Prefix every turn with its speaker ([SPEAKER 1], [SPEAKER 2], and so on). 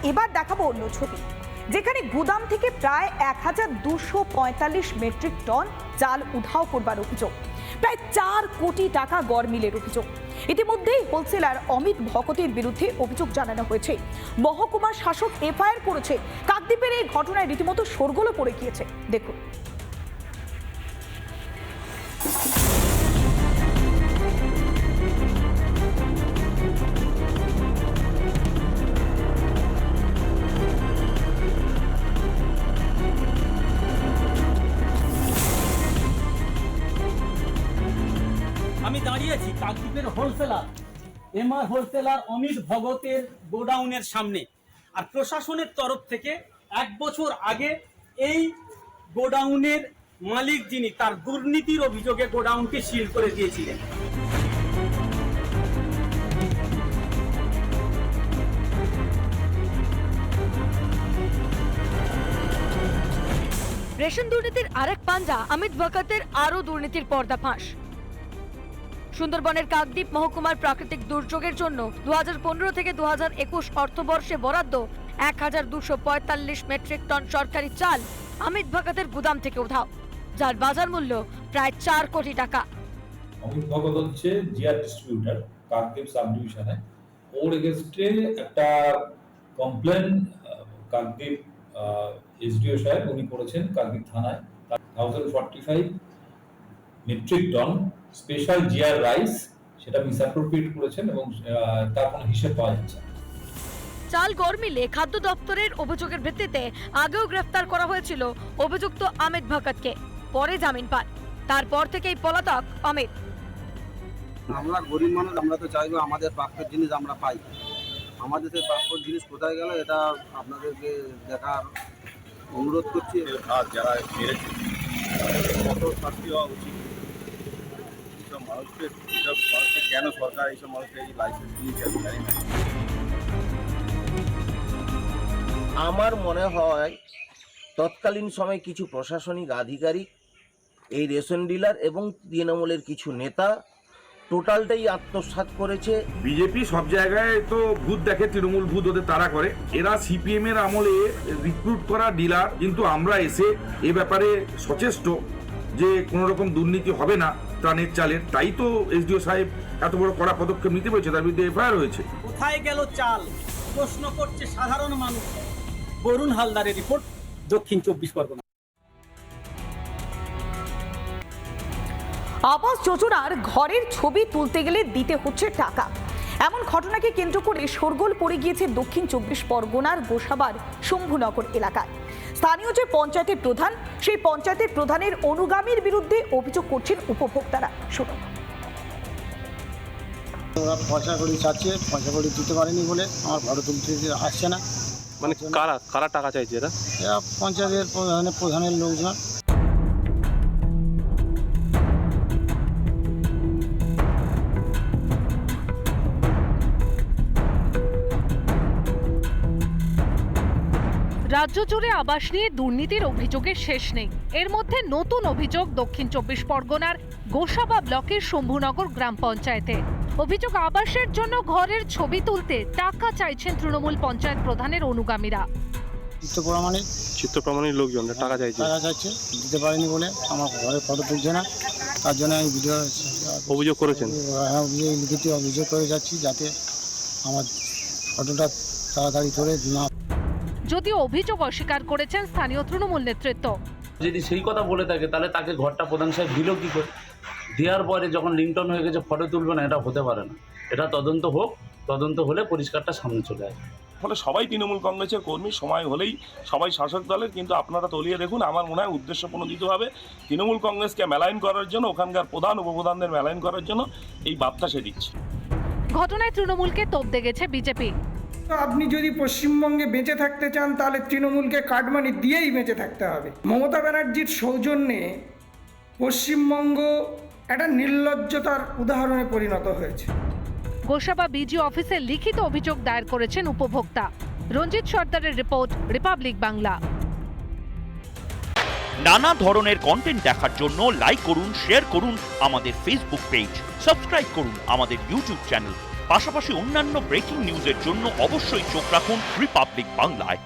[SPEAKER 1] এবার দেখাবো অন্য ছবি, যেখানে গুদাম থেকে প্রায় 1245 মেট্রিক টন চাল উধাও করবার অভিযোগ, প্রায় 4 কোটি টাকা গড়মিলের অভিযোগ। ইতিমধ্যেই হোলসেলার অমিত ভকতের বিরুদ্ধে অভিযোগ জানানো হয়েছে। মহকুমা শাসক এফআইআর করেছে। কাকদ্বীপের এই ঘটনায় রীতিমতো শোরগোলও পড়ে গিয়েছে। দেখুন।
[SPEAKER 2] আমি দাঁড়িয়েছি কাকদ্বীপের হোলসেলার এমআর হোলসেলার অমিত ভগতের গোডাউনের সামনে। আর প্রশাসনের তরফ থেকে 1 বছর আগে এই গোডাউনের মালিক যিনি, তার দুর্নীতির অভিযোগে গোডাউনকে সিল করে দিয়েছিলেন।
[SPEAKER 3] রেশন দুর্নীতির আরেক পাঞ্জা অমিত ভকতের আরও দুর্নীতির পর্দাফাঁস। সুন্দরবনের কাকদ্বীপ মহকুমার প্রাকৃতিক দুর্যোগের জন্য 2015 থেকে 2021 অর্থবর্ষে বরাদ্দ 1245 মেট্রিক টন সরকারি চাল অমিত ভকতের গুদাম থেকে উধাও, যার বাজার মূল্য প্রায় 4 কোটি টাকা।
[SPEAKER 4] অমিত ভগত হচ্ছে জিআর ডিস্ট্রিবিউটর কাকদ্বীপ সাব ডিভিশনে। ওর এগেইনস্টে একটা কমপ্লেন কাকদ্বীপ এসডিও সাহেব উনি করেছেন কাকদ্বীপ থানায়। 1045 metric ton special GR rice সেটা মিসঅ্যাপ্রোপ্রিয়েট করেছেন এবং তার কোনো হিসেব পাওয়া যাচ্ছে না।
[SPEAKER 3] চাল গড়মিলে খাদ্য দপ্তরের অভিযোগের ভিত্তিতে আগেও গ্রেফতার করা হয়েছিল অভিযুক্ত অমিত ভকতকে, পরে জামিন পান। তারপর থেকেই পলাতক অমিত।
[SPEAKER 5] আমরা গরিব মানুষ, আমরা তো চাইবো আমাদের প্রাপ্যের জিনিস আমরা পাই। আমাদের সেই প্রাপ্যের জিনিস কোথায় গেল এটা আপনাদেরকে দেখার অনুরোধ করছি।
[SPEAKER 6] আর যারা মেরেছে কত শাস্তি হওয়া উচিত। এইসব মানুষকে কেন সরকার এইসব মানুষকে এই লাইসেন্স দিয়েছে আমি জানি না।
[SPEAKER 7] আমার মনে হয় তৎকালীন সময়ে কিছু প্রশাসনিক আধিকারিক, এই রেশন ডিলার এবং তৃণমূলের কিছু নেতা টোটালটাই আত্মসাৎ করেছে।
[SPEAKER 8] বিজেপি সব জায়গায় তো ভূত দেখে, তৃণমূল ভূত ওদের তাড়া করে। এরা সিপিএম এর আমলে রিক্রুট করা ডিলার, কিন্তু আমরা এসে এ ব্যাপারে সচেষ্ট যে কোনো রকম দুর্নীতি হবে না ত্রাণের চালের, তাই তো এসডিও সাহেব এত বড় কড়া পদক্ষেপ নিতে পেরেছে, তার বিরুদ্ধে এফআইআর হয়েছে।
[SPEAKER 2] কোথায় গেল চাল প্রশ্ন করছে সাধারণ মানুষ। বরুণ হালদারের রিপোর্ট, দক্ষিণ 24 পরগনা।
[SPEAKER 1] আবাস যোজনার ঘরের ছবি তুলতে গেলে দিতে হচ্ছে টাকা, এমন ঘটনাকে কেন্দ্র করে শোরগোল পড়ে গিয়েছে দক্ষিণ 24 পরগনার গোসাবার শম্ভুনগর এলাকায়। স্থানীয় যে পঞ্চায়েতের প্রধান, সেই পঞ্চায়েতের প্রধানের অনুগামীর বিরুদ্ধে অভিযোগ করছেন উপভোক্তারা। শুনুন।
[SPEAKER 5] ওরা পয়সা করি চাচ্ছে, পয়সা করি দিতে পারেনি বলে আমার ঘরে তুলতে আসছে না।
[SPEAKER 9] মানে কারা টাকা চাইছে এরা?
[SPEAKER 5] এরা পঞ্চায়েতের প্রধানের লোকজন।
[SPEAKER 10] রাজ্য জুড়ে আবাস নিয়ে দুর্নীতির অভিযোগের শেষ নেই। এর মধ্যে নতুন অভিযোগ দক্ষিণ 24 পরগনার গোসাবা ব্লকের শম্ভুনগর গ্রাম পঞ্চায়েতে। অভিযোগ, আবাসের জন্য ঘরের ছবি তুলতে টাকা চাইছেন তৃণমূল পঞ্চায়েত প্রধানের অনুগামীরা।
[SPEAKER 9] চিত্র প্রমাণের লোকজন টাকা চাইছে,
[SPEAKER 5] দিতে পারেনি বলে আমার ঘরে ফটো তুলছে না, তার জন্য আমি ভিডিও
[SPEAKER 9] অভিযোগ করেছেন।
[SPEAKER 5] লিখিত অভিযোগ করে যাচ্ছি যাতে আমার ফটোটা তাড়াতাড়ি করে না।
[SPEAKER 10] যদিও অভিযোগ অস্বীকার করেছেন স্থানীয় তৃণমূল নেতৃত্ব।
[SPEAKER 11] যদি সেই কথা বলে থাকে তাহলে তাকে ঘরটা প্রধান সাহেব দিল কি করে? দেওয়ার পরে যখন লিংটন হয়ে গেছে ফটো তুলবে না, এটা হতে পারে না। এটা তদন্ত হোক, তদন্ত হলে পরিষ্কারটা সামনে চলে আসবে।
[SPEAKER 6] ফলে সবাই তৃণমূল কংগ্রেসের কর্মী, সময় হলেই সবাই শাসক দলের, কিন্তু আপনারা তলিয়ে দেখুন আমার মনে হয় উদ্দেশ্য প্রণোদিতভাবে তৃণমূল কংগ্রেসকে মেলাইন করার জন্য, ওখানকার প্রধান উপপ্রধানদের মেলাইন করার জন্য এই বার্তা সে দিচ্ছে।
[SPEAKER 10] ঘটনায় তৃণমূলকে তোপ দেখেছে বিজেপি।
[SPEAKER 12] আপনি যদি পশ্চিমবঙ্গে বেঁচে থাকতে চান তাহলে তৃণমূলকে কাটমানি দিয়েই বেঁচে থাকতে হবে। মমতা ব্যানার্জির সৌজন্যে পশ্চিমবঙ্গ একটা নির্লজ্জতার উদাহরণে পরিণত হয়েছে।
[SPEAKER 10] গোসাবা বিজি অফিসে লিখিত অভিযোগ দায়ের করেছেন উপভোক্তা। রঞ্জিত সর্দারের রিপোর্ট, রিপাবলিক বাংলা।
[SPEAKER 13] নানা ধরনের কন্টেন্ট দেখার জন্য লাইক করুন, শেয়ার করুন আমাদের ফেসবুক পেজ, সাবস্ক্রাইব করুন আমাদের ইউটিউব চ্যানেল। পাশাপাশি অন্যান্য ব্রেকিং নিউজের জন্য অবশ্যই চোখ রাখুন রিপাবলিক বাংলায়।